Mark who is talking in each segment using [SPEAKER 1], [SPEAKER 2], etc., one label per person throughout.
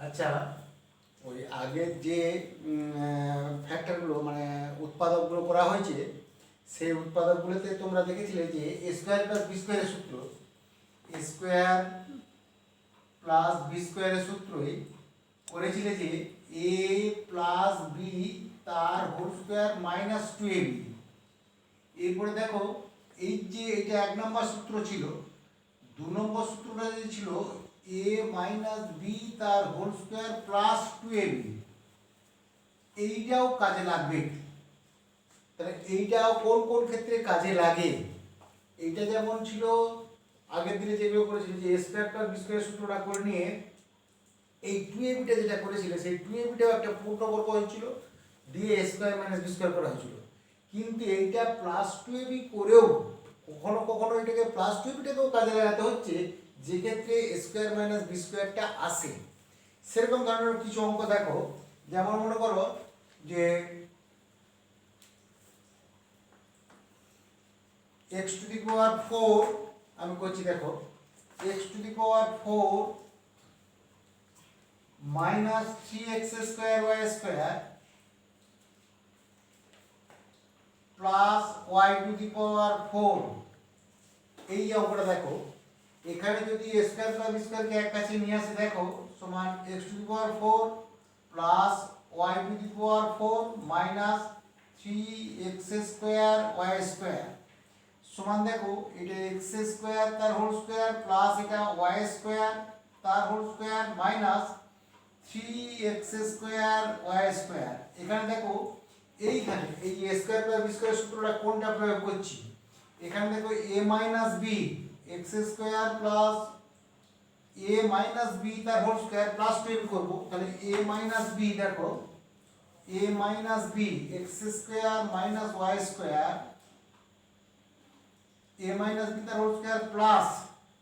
[SPEAKER 1] আচ্ছা, ওই আগের যে ফ্যাক্টরগুলো মানে উৎপাদকগুলো করা হয়েছে, সেই উৎপাদকগুলোতে তোমরা দেখেছিলে যে এ স্কোয়ার প্লাস বি স্কোয়ারের সূত্র, এ স্কোয়ার প্লাস বি স্কোয়ারের সূত্রই করেছিলে যে এ প্লাস বি তার whole square minus two A B. এরপরে দেখো, এই যে এটা 1 নম্বর সূত্র ছিল, 2 নম্বর সূত্রটা যে ছিল এ মাইনাস বি তার whole square plus two A B, এইটাও কাজে লাগবে। তাহলে এইটাও কোন কোন ক্ষেত্রে কাজে লাগে? এইটা যেমন ছিল আগের দিনে যেগুলো করেছিল যে এ স্কোয়ার প্লাস বি স্কোয়ার সূত্রটা করে নিয়ে এই টু এ বিটা যেটা করেছিল সেই টু এ বিটাও একটা পূর্ণবর্গ হয়েছিল, দিয়ে এ স্কোয়ার মাইনাস বি স্কোয়ার করা হয়েছিল। কিন্তু এইটা প্লাস টু এ বি করেও কখনো কখনো এটাকে প্লাস টু এ বিটাকেও কাজে লাগাতে হচ্ছে, যে ক্ষেত্রে এ স্কোয়ার মাইনাস বি স্কোয়ারটা আসে। সেরকম ধরনের কিছু অঙ্ক দেখো, যেমন মনে করো যে x টু দি পাওয়ার 4, আমি করছি দেখো, x to the power 4 minus 3x square y square plus y to the power 4, এই অঙ্কটা দেখো। এখানে যদি a স্কোয়ার প্লাস b স্কোয়ারকে এক কাছে নিয়ে আসে দেখো, সমান x to the power 4 plus y to the power 4 minus 3x square y square সমান দেখো, এটা x স্কোয়ার তার হোল স্কোয়ার প্লাস এটা y স্কোয়ার তার whole square minus 3x square y square. এখানে দেখো, এইখানে এই a square plus b square সূত্রটা কোনটা প্রয়োগ করছি? এখানে দেখো a minus b x square plus a minus b তার হোল স্কোয়ার প্লাস 2 করব। তাহলে a মাইনাস b দেখো, a minus b x square minus y square, a minus b তার whole square plus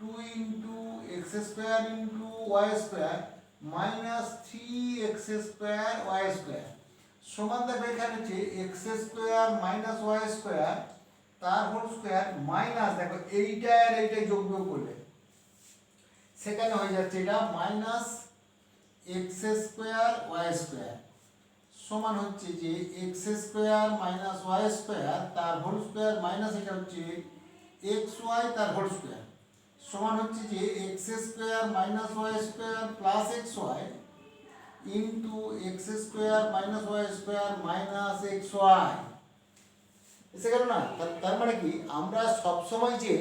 [SPEAKER 1] 2 into x square into y square minus 3x square y square সমান দেখো, এখানে হচ্ছে x square minus y square তার whole square minus দেখো এইটা আর এইটা যোগ বিয়োগ করলে সেখানে হয়ে যাচ্ছে এটা minus x square y square সমান হচ্ছে যে x square minus y square তার হোল স্কয়ার মাইনাস এটা হচ্ছে xy তার হোল স্কয়ার সমান হচ্ছে যে x square minus y square plus xy into x square minus y square minus xy। এসে গেল না? তার মানে কি, আমরা সব সময় যে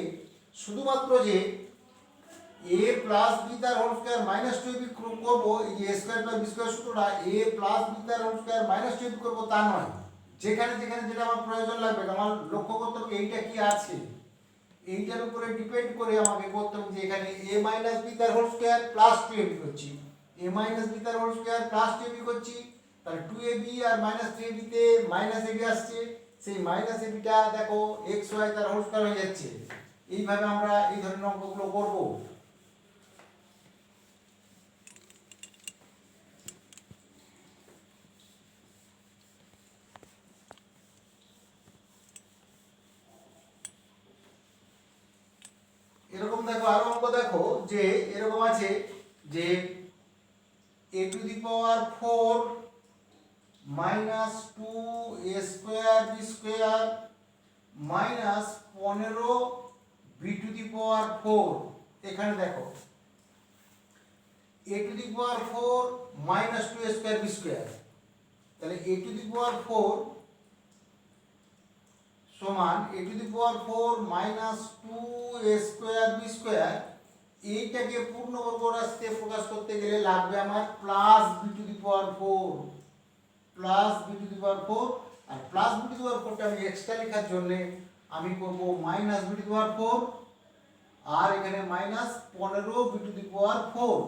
[SPEAKER 1] শুধুমাত্র যে a প্লাস b তার হোল স্কয়ার মাইনাস 2b করব, এই যে a square plus b square সূত্রটা a প্লাস b তার হোল স্কয়ার মাইনাস 2b করব তা নয়। যেখানে যেখানে যেটা আমার প্রয়োজন লাগবে, আমার লক্ষ্য করতে হবে এইটা কি আছে, এইটার উপরে ডিপেন্ড করে আমাকে করতে হবে যে এখানে a মাইনাস b তার হোল স্কয়ার প্লাস 2ab করছি, a মাইনাস b তার হোল স্কয়ার প্লাস 2ab করছি, তাহলে 2ab আর মাইনাস 3ab তে মাইনাস ab আসছে, সেই মাইনাস ab টা দেখো xy তার হোল স্কয়ার হয়ে যাচ্ছে। এইভাবে আমরা এই ধরনের অঙ্কগুলো করব। এরকম দেখো আরো অঙ্ক দেখো, যে এরকম আছে যে a to the power 4 minus 2a square b square minus 15 b to the power 4। এখানে দেখো a to the power 4 minus 2a square b square, তাহলে a টু দি পাওয়ার 4 সমান a to the power 4 minus 2a square b square, এইটাকে পূর্ণবর্গ রাশিতে প্রকাশ করতে গেলে লাগবে আমার plus b to the power 4, plus b to the power 4, R plus b to the পাওয়ার 4টা আমি এক্সট্রা লেখার জন্য আমি করব minus b to the power 4, আর এখানে minus 15 b to the power 4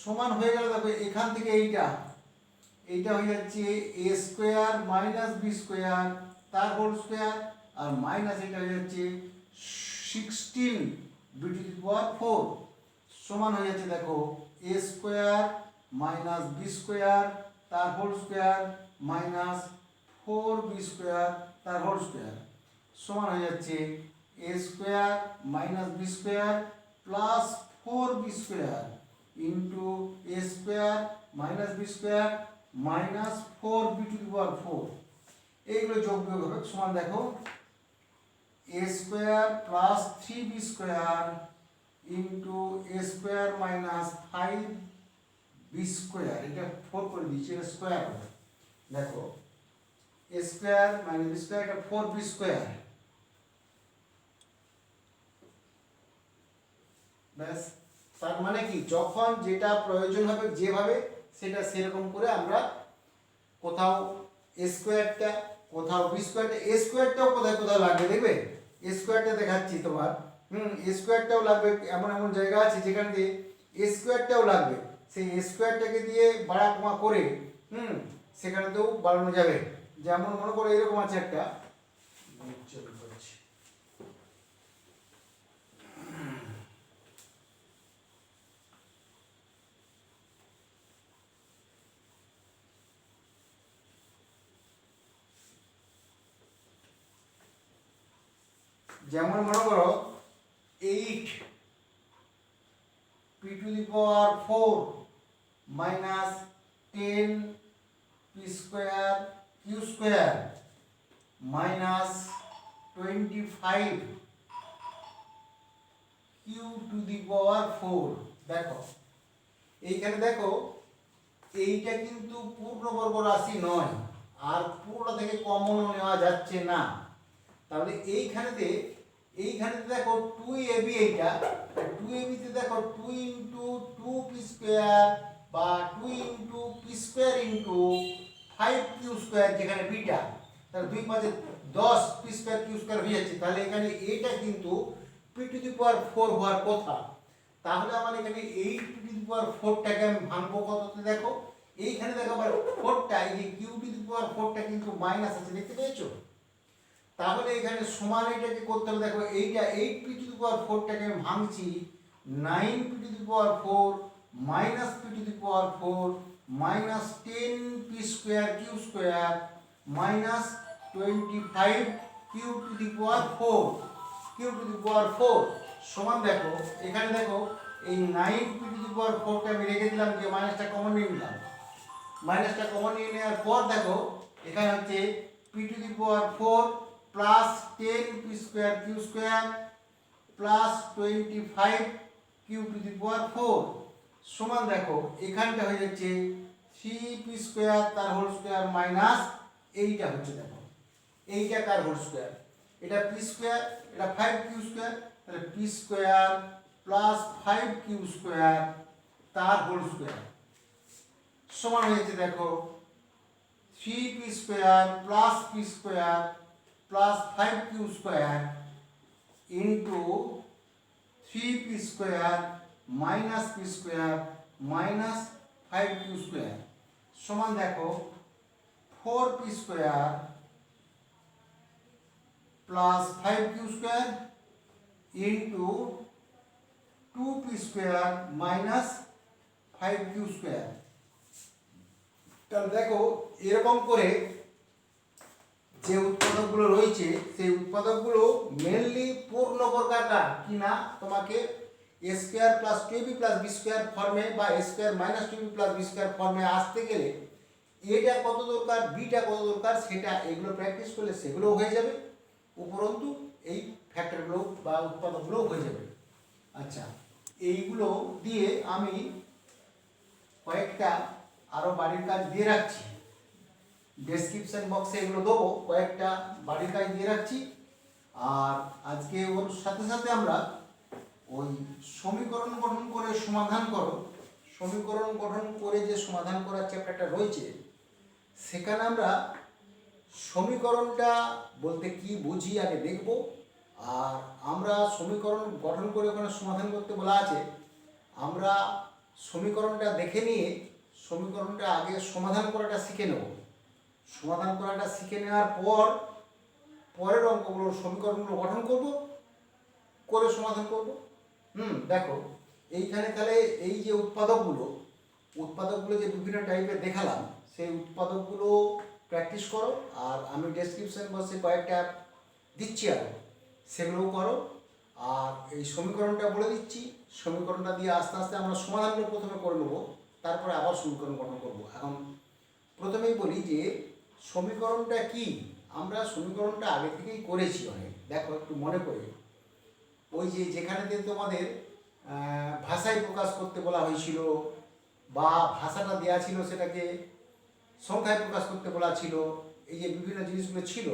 [SPEAKER 1] সমান হয়ে গেল। দেখো এখান থেকে এইটা হয়ে যাচ্ছে a square minus b square তার হোল স্কয়ার, আর মাইনাস এটা হয়ে যাচ্ছে 16 b টু দি পাওয়ার 4 সমান হয়ে যাচ্ছে দেখো a square minus b square তার whole square minus 4b square তার হোল স্কয়ার সমান হয়ে যাচ্ছে a square minus b square plus 4b square into A square minus B square minus 4b to the power 4, এইগুলো যোগ বিয়োগ হবে সমান দেখো A square plus 3b square into A square minus 5b square, এটা 4 করে দিচ্ছি, এটা স্কোয়ার হবে। দেখো A square minus B square, এটা 4b স্কোয়ার, ব্যাস। তার মানে কি যখন যেটা প্রয়োজন হবে যেভাবে সেটা সেরকম করে আমরা কোথাও এ স্কোয়ারটা কোথাও বি স্কোয়ারটা, এ স্কোয়ারটাও কোথায় কোথাও লাগবে দেখবে, এ স্কোয়ারটা দেখাচ্ছি তোমার, এ স্কোয়ারটাও লাগবে, এমন এমন জায়গা আছে যেখান দিয়ে এ স্কোয়ারটাও লাগবে, সেই এ স্কোয়ারটাকে দিয়ে বাড়া কমা করে সেখানেতেও বাড়ানো যাবে। যেমন মনে করো এরকম আছে একটা, যেমন মনে করো 8 p to the power 4 minus 10 p square q square minus 25 q to the power 4। দেখো এইখানে দেখো এইটা কিন্তু পূর্ণবর্গ রাশি নয়, আর পুরোটা থেকে কমন নেওয়া যাচ্ছে না, তাহলে এইখানেতে দেখো 2ab, এইটা 2ab তে দেখো 2 ইন্টু 2p স্কোয়ার বা 2 into p square into 5q square, যেখানে বিটা, তাহলে 2 5 10 p স্কোয়ার q স্কোয়ার হয়ে যাচ্ছে, তাহলে এখানে এইটা কিন্তু p টু দি পাওয়ার 4 হওয়ার কথা। তাহলে আমার এখানে 8 টু দি পাওয়ার 4টাকে আমি ভাঙবো কততে, দেখো এইখানে দেখো আবার 4টা, এই যে q টু দি পাওয়ার 4টা কিন্তু মাইনাস আছে, দেখতে পেয়েছো? তাহলে এখানে সমান এটাকে করতে হবে, দেখো এইটা 8p টু দি পাওয়ার 4টাকে আমি ভাঙছি 9p to the power 4 minus p to the power 4 minus 10p square q square minus 25q to the power 4 q to the power 4 সমান দেখো এখানে দেখো এই 9p টু দি পাওয়ার 4টা আমি রেখে দিলাম, যে মাইনাসটা কমন নিয়ে নিলাম, মাইনাসটা কমন নিয়ে নেওয়ার পর দেখো এখানে হচ্ছে p to the power 4 plus 10p square q square plus 25q to the power 4 সমান দেখো এখানটা হয়ে যাচ্ছে 3p স্কোয়ার তার হোল স্কোয়ার মাইনাস এইটা হচ্ছে, দেখো এইটা কার হোল স্কোয়ার, এটা p স্কোয়ার, এটা 5q স্কোয়ার, তাহলে p square plus 5q square তার হোল স্কোয়ার সমান হয়েছে দেখো 3p square plus p square plus 5q square into 3p square minus p square minus 5q square সমান দেখো 4p square plus 5q square into 2p square minus 5q square. তাহলে দেখো এরকম করে যে উৎপাদকগুলো রয়েছে সেই উৎপাদকগুলো মেনলি পূর্ণবর্গাকার কিনা তোমাকে এ স্কোয়ার প্লাস 2b প্লাস বি স্কোয়ার ফর্মে বা এ স্কোয়ার মাইনাস 2b প্লাস বি স্কোয়ার ফর্মে আসতে গেলে এটা কত দরকার বিটা কত দরকার সেটা এগুলো প্র্যাকটিস করলে সেগুলো হয়ে যাবে, উপরন্তু এই ফ্যাক্টরগুলো বা উৎপাদকগুলো হয়ে যাবে। আচ্ছা, এইগুলো দিয়ে আমি কয়েকটা আরও বাড়ির কাজ দিয়ে রাখছি, ডেসক্রিপশন বক্সে এগুলো দেবো, কয়েকটা বাড়ির কাজ দিয়ে রাখছি। আর আজকে ওর সাথে সাথে আমরা ওই সমীকরণ গঠন করে সমাধান করো, সমীকরণ গঠন করে যে সমাধান করার চ্যাপ্টারটা রয়েছে সেখানে আমরা সমীকরণটা বলতে কি বুঝি আগে দেখব, আর আমরা সমীকরণ গঠন করে ওখানে সমাধান করতে বলা আছে, আমরা সমীকরণটা দেখে নিয়ে সমীকরণটা আগে সমাধান করাটা শিখে নেব, সমাধান করাটা শিখে নেওয়ার পর পরের অঙ্কগুলোর সমীকরণগুলো গঠন করব, করে সমাধান করব। দেখো এইখানে তাহলে এই যে উৎপাদকগুলো যে বিভিন্ন টাইপের দেখালাম সেই উৎপাদকগুলো প্র্যাকটিস করো, আর আমি ডেসক্রিপশন বক্সে কয়েকটা দিচ্ছি আর সেগুলোও করো। আর এই সমীকরণটা বলে দিচ্ছি, সমীকরণটা দিয়ে আস্তে আস্তে আমরা সমাধানটা প্রথমে করে নেবো, তারপরে আবার সমীকরণ গঠন করব। এখন প্রথমেই বলি যে সমীকরণটা কি। আমরা সমীকরণটা আগে থেকেই করেছি অনেক, দেখো একটু মনে করে। ওই যে যেখানেতে তোমাদের ভাষায় প্রকাশ করতে বলা হয়েছিল বা ভাষাটা দেওয়া ছিল সেটাকে সংখ্যায় প্রকাশ করতে বলা ছিল, এই যে বিভিন্ন জিনিসগুলো ছিল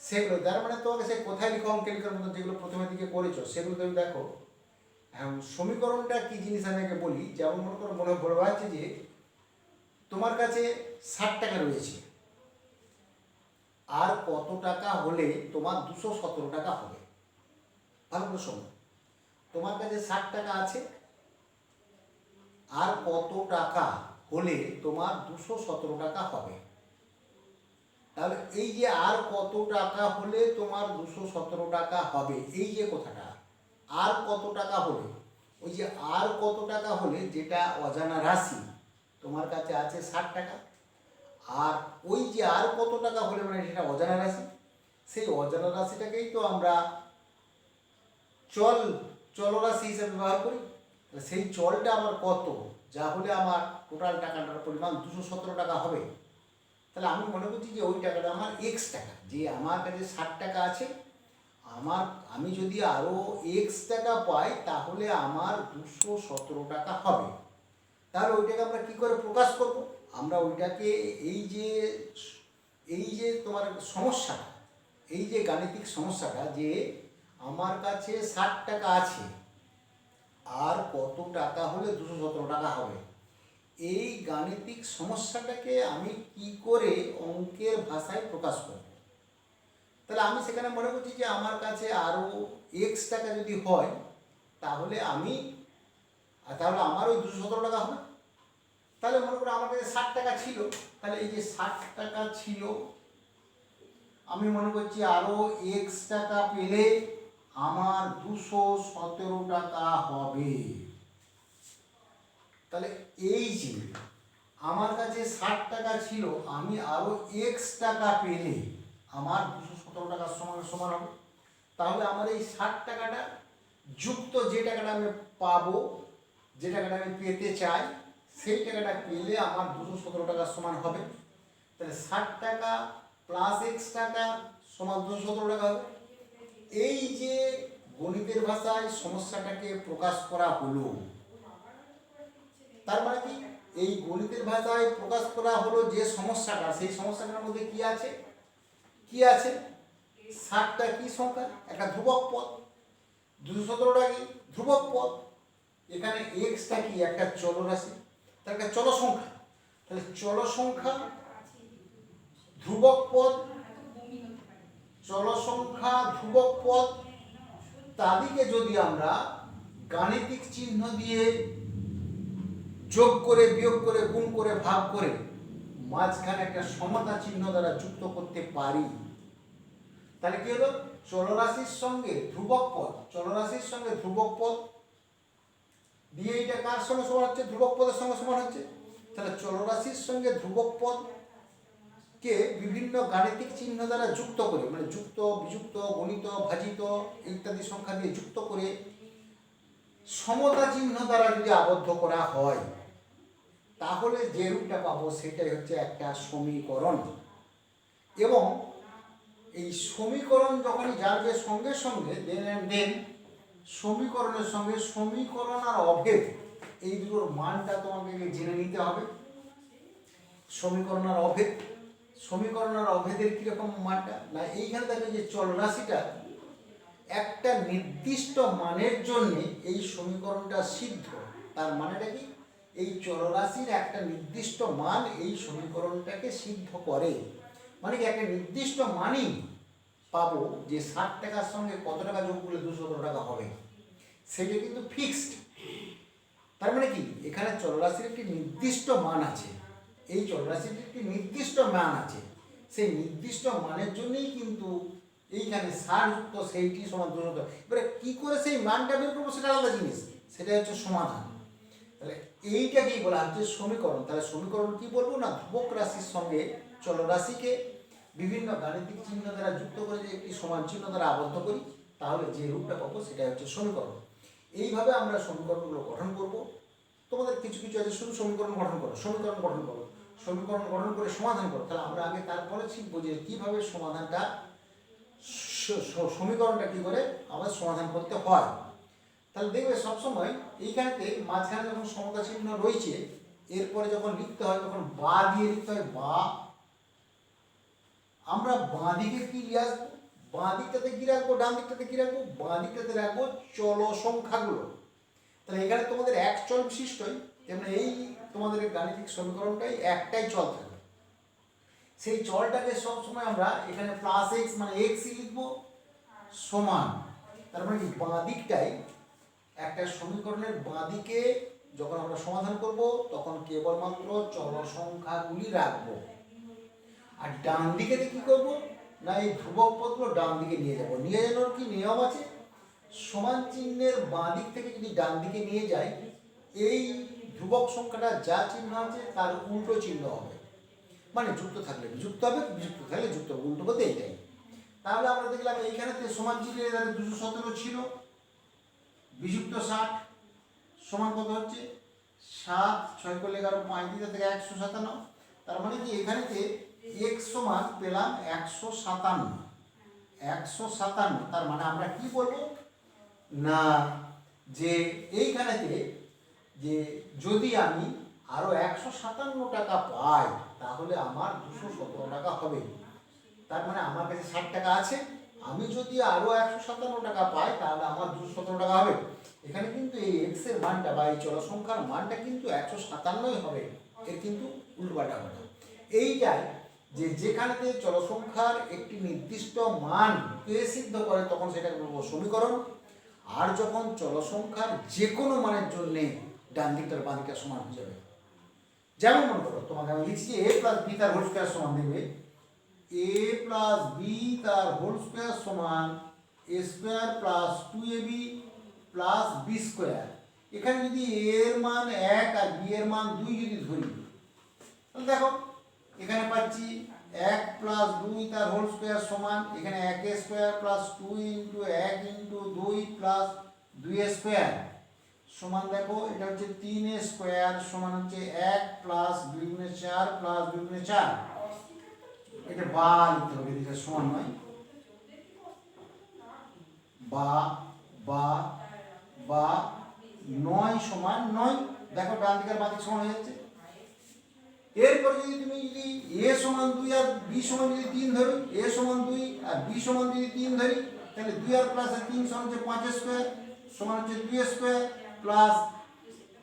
[SPEAKER 1] সেগুলো, তার মানে তোমাকে সে কোথায় লিখো অঙ্কে লিখার মতো যেগুলো প্রথমের দিকে করেছো সেগুলো তুমি দেখো। এখন সমীকরণটা কি জিনিস আমি আগে বলি। যেমন মনে করো বলা হচ্ছে যে তোমার কাছে 60 টাকা রয়েছে, আর কত টাকা হলে তোমার 217 টাকা হবে। ভালো করে শোনো, তোমার কাছে 60 টাকা আছে, আর কত টাকা হলে তোমার 217 টাকা হবে। তাহলে এই যে আর কত টাকা হলে তোমার 217 টাকা হবে, এই যে কথাটা আর কত টাকা হলে, ওই যে আর কত টাকা হলে যেটা অজানা রাশি, তোমার কাছে আছে 60 টাকা, আর ওই যে আর কত টাকা হলে মানে সেটা অজানা রাশি, সেই অজানা রাশিটাকেই তো আমরা চলরাশি হিসেবে ব্যবহার করি। সেই চলটা আমার কত, যা হলে আমার টোটাল টাকাটার পরিমাণ 217 টাকা হবে। তাহলে আমি মনে করছি যে ওই টাকাটা আমার এক্স টাকা, যে আমার কাছে 60 টাকা আছে, আমি যদি আরও এক্স টাকা পাই তাহলে আমার 217 টাকা হবে। তাহলে ওইটাকে আমরা কী করে প্রকাশ করব? আমরা ওইটাকে এই যে তোমার সমস্যাটা, এই যে গাণিতিক সমস্যাটা, যে আমার কাছে 60 টাকা আছে আর কত টাকা হলে 217 টাকা হবে, এই গাণিতিক সমস্যাটাকে আমি কি করে অঙ্কের ভাষায় প্রকাশ করব? তাহলে আমি সেখানে মনে করছি যে আমার কাছে আরও এক্স টাকা যদি হয় তাহলে আমার ওই 217 টাকা হবে। তাহলে মনে করো আমার কাছে 60 টাকা ছিল, তাহলে এই যে 60 টাকা ছিল, আমি মনে করছি আরও এক্স টাকা পেলে আমার 217 টাকা হবে। তাহলে এই যে আমার কাছে 60 টাকা ছিল, আমি আরও এক্স টাকা পেলে আমার 217 টাকার সমান হবে। তাহলে আমার এই 60 টাকাটা যুক্ত যে টাকাটা আমি পাবো, যে টাকাটা আমি পেতে চাই, সেই টাকাটা পেলে আমার 217 টাকার সমান হবে। তাহলে 60 টাকা প্লাস এক্স টাকা সমান 217 টাকা হবে। এই যে গণিতের ভাষায় সমস্যাটাকে প্রকাশ করা হলো, তার মানে কি এই গণিতের ভাষায় প্রকাশ করা হলো যে সমস্যাটা, সেই সমস্যাটার মধ্যে কি আছে 60টা কি সংখ্যা, একটা ধ্রুবক পদ, 217টা কি ধ্রুবক পদ, এখানে এক্সটা কি একটা চলরাশি, তার একটা চল সংখ্যা। তাহলে চল সংখ্যা, ধ্রুবক পদ, চল সংখ্যা, ধ্রুবক পদ, তাদেরকে যদি আমরা গাণিতিক চিহ্ন দিয়ে যোগ করে, বিয়োগ করে, গুণ করে, ভাগ করে মাঝখানে একটা সমতা চিহ্ন দ্বারা যুক্ত করতে পারি, তাহলে কি হলো? চলরাশির সঙ্গে ধ্রুবক পদ, চলরাশির সঙ্গে ধ্রুবক পদ দিয়ে এটা কার সঙ্গে সমান হচ্ছে? ধ্রুবক পদের সঙ্গে সমান হচ্ছে। তাহলে চলরাশির সঙ্গে ধ্রুবক পদ কে বিভিন্ন গাণিতিক চিহ্ন দ্বারা যুক্ত করে, মানে যুক্ত, বিযুক্ত, গণিত, ভাজিত ইত্যাদি সংখ্যা দিয়ে যুক্ত করে সমতা চিহ্ন দ্বারা যদি আবদ্ধ করা হয়, তাহলে যে রূপটা পাবো সেটাই হচ্ছে একটা সমীকরণ। এবং এই সমীকরণ যখনই জানবে সঙ্গে সঙ্গে দেন সমীকরণের সঙ্গে সমীকরণ আর অভেদ, এই দুটোর মানটা তোমাকে জেনে নিতে হবে। সমীকরণ আর অভেদের কীরকম মানটা, না এইখানে দেখবে যে চলরাশিটা একটা নির্দিষ্ট মানের জন্য এই সমীকরণটা সিদ্ধ। তার মানেটা কি? এই চলরাশির একটা নির্দিষ্ট মান এই সমীকরণটাকে সিদ্ধ করে। মানে কি একটা নির্দিষ্ট মানই পাবো যে 60 টাকার সঙ্গে কত টাকা যোগ করলে 217 টাকা হবে, সেটা কিন্তু ফিক্সড। তার মানে কি এখানে চলরাশির একটি নির্দিষ্ট মান আছে, এই চলরাশির একটি নির্দিষ্ট মান আছে, সেই নির্দিষ্ট মানের জন্যই কিন্তু এইখানে 60 যুক্ত সেইটি সমান 217। এবারে কী করে সেই মানটা বের করবো সেটা আলাদা জিনিস, সেটা হচ্ছে সমাধান। তাহলে এইটাকেই বলা হচ্ছে সমীকরণ। তাহলে সমীকরণ কি বলবো না, ধ্রুবক রাশির সঙ্গে চলরাশিকে বিভিন্ন গাণিতিক চিহ্ন দ্বারা যুক্ত করে যে একটি সমান চিহ্ন দ্বারা আবদ্ধ করি, তাহলে যে রূপটা পাবো সেটা হচ্ছে সমীকরণ। এইভাবে আমরা সমীকরণগুলো গঠন করব। তোমাদের কিছু কিছু আছে শুধু সমীকরণ গঠন করো, সমীকরণ গঠন করো, সমীকরণ গঠন করে সমাধান করো। তাহলে আমরা আগে তারপরে শিখবো যে কীভাবে সমাধানটা সমীকরণটা কী করে আমাদের সমাধান করতে হয়। তাহলে দেখবে সবসময় এইখানেতে মাঝখানে যখন সমতা চিহ্ন রয়েছে এরপরে যখন লিখতে হয় তখন বা দিয়ে লিখতে হয় বা। আমরা বাঁ দিকে কি নিয়ে আসবো, বাঁ দিকটাতে কি রাখবো, ডান দিকটাতে কি রাখবো, বাঁ দিকটাতে রাখবো চল সংখ্যাগুলো। তাহলে এখানে তোমাদের এক চল বিশিষ্টই, যেমন এই তোমাদের গাণিতিক সমীকরণটাই একটাই চল থাকবে। সেই চলটাকে সবসময় আমরা এখানে প্লাস এক্স মানে এক্সই লিখবো সমান, তার মানে কি বাঁ দিকটাই একটা সমীকরণের বাঁ দিকে যখন আমরা সমাধান করব তখন কেবলমাত্র চল সংখ্যাগুলি রাখবো। আর ডান দিকে কি করব না এই ধ্রুবক পদগুলো ডান দিকে নিয়ে যাব। নিয়ে যাওয়ার কি নিয়ম আছে, সমান চিহ্নের বাঁ দিক থেকে যদি ডান দিকে নিয়ে যাই এই ধ্রুবক সংখ্যাটা যা চিহ্ন আছে তার উল্টো চিহ্ন হবে, মানে যুক্ত থাকলে যুক্ত হবে, বিযুক্ত থাকলে যুক্ত হবে, উল্টো বলতে এইটাই। তাহলে আমরা দেখলাম এইখানে সমান চিহ্নের 217 ছিল, বিযুক্ত 60 সমান কত হচ্ছে 7, 6 করলে 11, 5 দিকে থেকে 157। তার মানে কি এখানেতে x সমান পেলাম 157। তার মানে আমরা কি বলবো না যে এইখানেতে যে যদি আমি আরো 157 টাকা পাই তাহলে আমার 217 টাকা হবে। তার মানে আমার কাছে 60 টাকা আছে, আমি যদি আরো 157 টাকা পাই তাহলে আমার 217 টাকা হবে। এখানে কিন্তু এই x এর মানটা বা এই চল সংখ্যার মানটা কিন্তু 157ই হবে, এর কিন্তু উল্টোপাল্টা হবে না। এইটাই যে যেখানেতে চল সংখ্যার একটি নির্দিষ্ট মান কে সিদ্ধ করে তখন সেটাকে বলবো সমীকরণ। আর যখন চল সংখ্যার যে কোনো মানের জন্য ডান দিকটার বাঁ দিকটা সমান হয়ে যাবে। যেমন মনে করো তোমাকে আমি লিখছি a প্লাস বি তার হোল স্কয়ার সমান দেবে a প্লাস বি তার হোল স্কয়ার সমান a square plus 2ab plus b square. এখানে যদি a এর মান 1 আর b এর মান 2 যদি ধরি তাহলে দেখো এখানে পাচ্ছি 1 প্লাস 2 তার হোল স্কয়ার সমান এখানে 1 square plus 2 into 1 into 2 plus 2 square সমান দেখো এটা হচ্ছে 3 স্কয়ার সমান হচ্ছে 1 প্লাস 2 গুণে 4 প্লাস 2 গুণে 4। এটা বা লিখতে হবে, এটা সমান নয়, বা বা বা 9 সমান 9। দেখো ডান দিকের বাঁ দিক সমান হয়ে যাচ্ছে। এরপরে যদি তুমি যদি a সমান 2 আর b সমান যদি 3 ধরো, a সমান 2 আর b সমান যদি 3 ধরি তাহলে 2 আর প্লাস 3 সমান হচ্ছে 5 স্কয়ার সমান হচ্ছে 2 square plus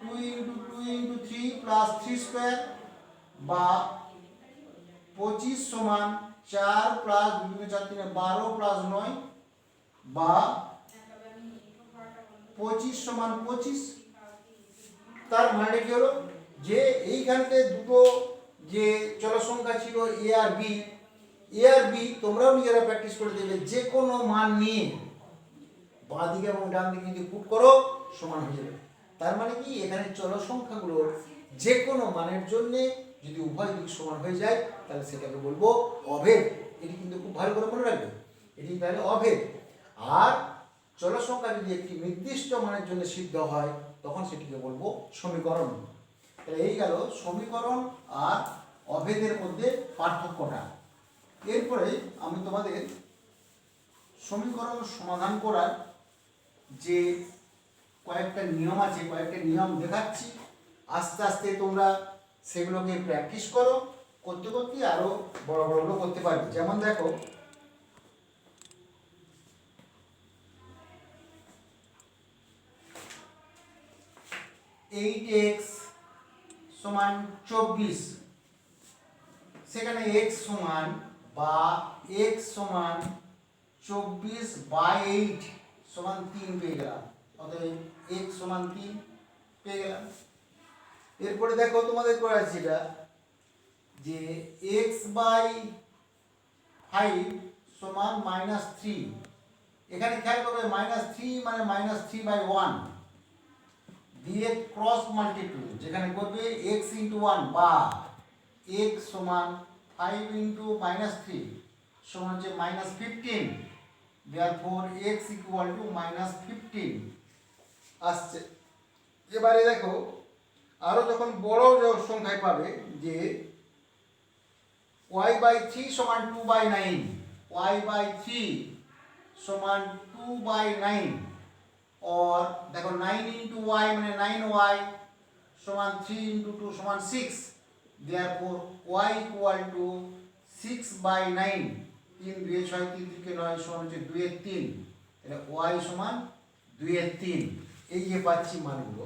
[SPEAKER 1] 2 into 2 into 3 plus 3 square বা 25 সমান 4 প্লাস 2 গুণে 4 3 12 প্লাস 9 বা 25 সমান 25। তার মানে কি হলো যে এইখানতে দুটো যে চল সংখ্যা ছিল a আর b তোমরাও নিজেরা প্র্যাকটিস করে দেবে, যে কোনো মান নিয়ে বাঁ দিকে এবং ডান দিকে যদি পুট করো সমান হয়ে যাবে। তার মানে কি এখানে চল সংখ্যাগুলোর যে কোনো মানের জন্য যদি উভয় দিক সমান হয়ে যায় তাহলে সেটাকে বলবো অভেদ। এটি কিন্তু খুব ভালো করে মনে রাখবে, এটি তাহলে অভেদ। আর চল সংখ্যা যদি একটি নির্দিষ্ট মানের জন্য সিদ্ধ হয় তখন সেটিকে বলবো সমীকরণ। তাহলে এই গেল সমীকরণ আর অভেদের মধ্যে পার্থক্যটা। এরপরে আমি তোমাদের সমীকরণ সমাধান করার যে কয়েকটা নিয়ম আছে কয়েকটা নিয়ম দেখাচ্ছি, আস্তে আস্তে তোমরা সেগুলোকে প্র্যাকটিস করো, করতে করতে আরো বড় বড়গুলো করতে পারবে। যেমন দেখো 8x সমান 24, সেখানে x সমান বা x সমান 24/8 সমান 3 পেয়ে গেলাম, অতএব x সমান 3 পেয়ে গেলাম। এরপরে দেখো তোমাদের করা আছে এটা যে x/5 সমান -3। এখানে খেয়াল করবে -3 মানে -3/1 দিয়ে ক্রস মাল্টিপ্লাই যেখানে করবে x × 1 বা x সমান 5 × -3 সমান হচ্ছে -15 therefore x equal to -15 আসছে। এবারে দেখো আরো যখন বড় সংখ্যায় পাবে যে y/3 সমান 2/9, y/3 সমান 2/9, और देखो 9 into y মানে 9y সমান 3 into 2 সমান 6, therefore y equal to 6/9, 3 2 6 3 থেকে 9 সমান হচ্ছে 2 এর 3, তাহলে y সমান 2 এর 3। এই যে পাচ্ছি মানগুলো,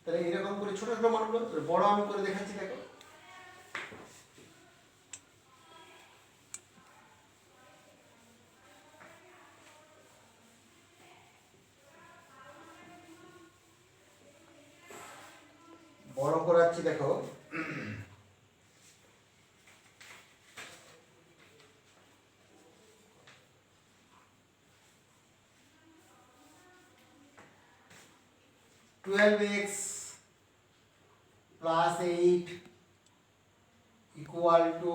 [SPEAKER 1] তাহলে এরকম করে ছোট ছোট মানগুলো বড় আমি করে দেখাচ্ছি। দেখো বড় করাচ্ছি, দেখো 12x plus 8 equal to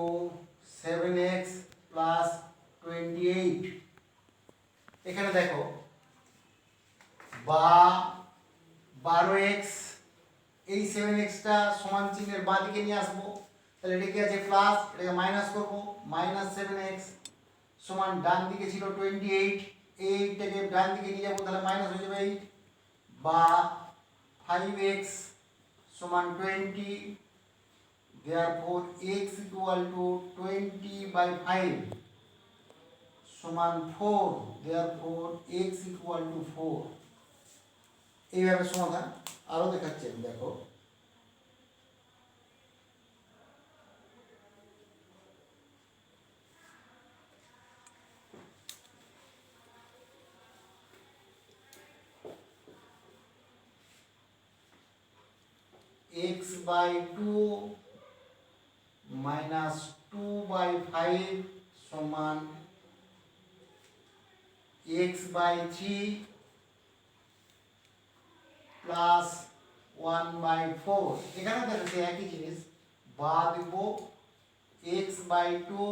[SPEAKER 1] 7x plus 28। এখানে দেখো বা 12x, এই 7x টা সমান চিহ্নের বাঁ দিকে নিয়ে আসবো, তাহলে এটা কি আছে প্লাস, এটাকে মাইনাস করবো, -7x সমান ডান দিকে ছিল 28, এই 8টাকে ডান দিকে নিয়ে যাবো, তাহলে মাইনাস হয়ে যাবে 8, বা 5x সমান 20, therefore x equal to 20/5 সমান 4, therefore x equal to 4। এইভাবে সমাধান আরো দেখাচ্ছি আমি। দেখো x/2 minus 2/5 সমান x/3 প্লাস 1/4। এখানে দেখো সেই একই জিনিস, বা দিব x/2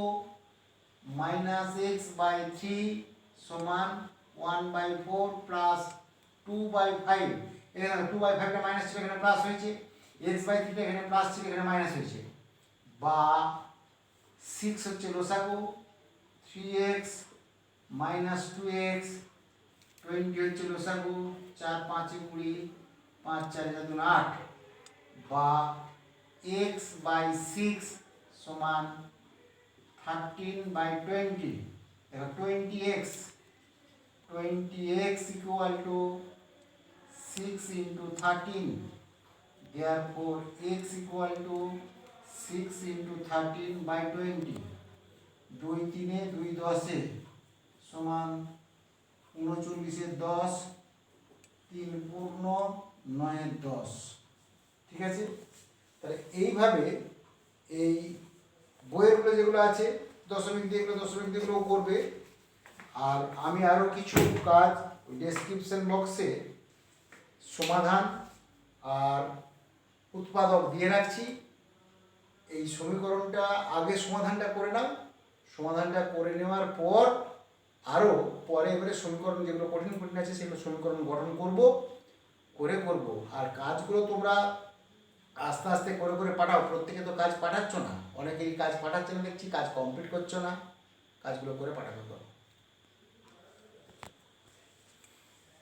[SPEAKER 1] minus x/3 সমান 1/4 প্লাস 2/5। এখানে 2/5 টা মাইনাস ছিল, এখানে প্লাস হয়েছে, x/3 টা এখানে প্লাস ছিল, এখানে মাইনাস হয়েছে, বা 6 হচ্ছে লসাগু, 3x minus 2x, 20 হচ্ছে লসাগু, 4 5 20, 5 4 2 8, বা x/6 সমান 13/20। দেখো 20x equal to 6 into 13, therefore x equal to 6 into 13/20, 2 3 2 10 সমান 39 10, 3 পূর্ণ 9 10। ঠিক আছে, তাহলে এইভাবে এই বইয়েরগুলো যেগুলো আছে দশমিক দিয়েগুলো করবে। আর আমি আরও কিছু কাজ ওই ডেসক্রিপশন বক্সে সমাধান আর উৎপাদক দিয়ে রাখছি। এই সমীকরণটা আগে সমাধানটা করে নাও, সমাধানটা করে নেওয়ার পর আরও পরে এবারে সমীকরণ যেগুলো কঠিন কঠিন আছে সেগুলো সমীকরণ গঠন করব। আর কাজগুলো তোমরা আস্তে আস্তে করে পাঠাও। প্রত্যেকে তো কাজ পাঠাচ্ছ না, অনেকেই কাজ পাঠাচ্ছে না, দেখছি কাজ কমপ্লিট করছো না, কাজগুলো করে পাঠাতে পারো।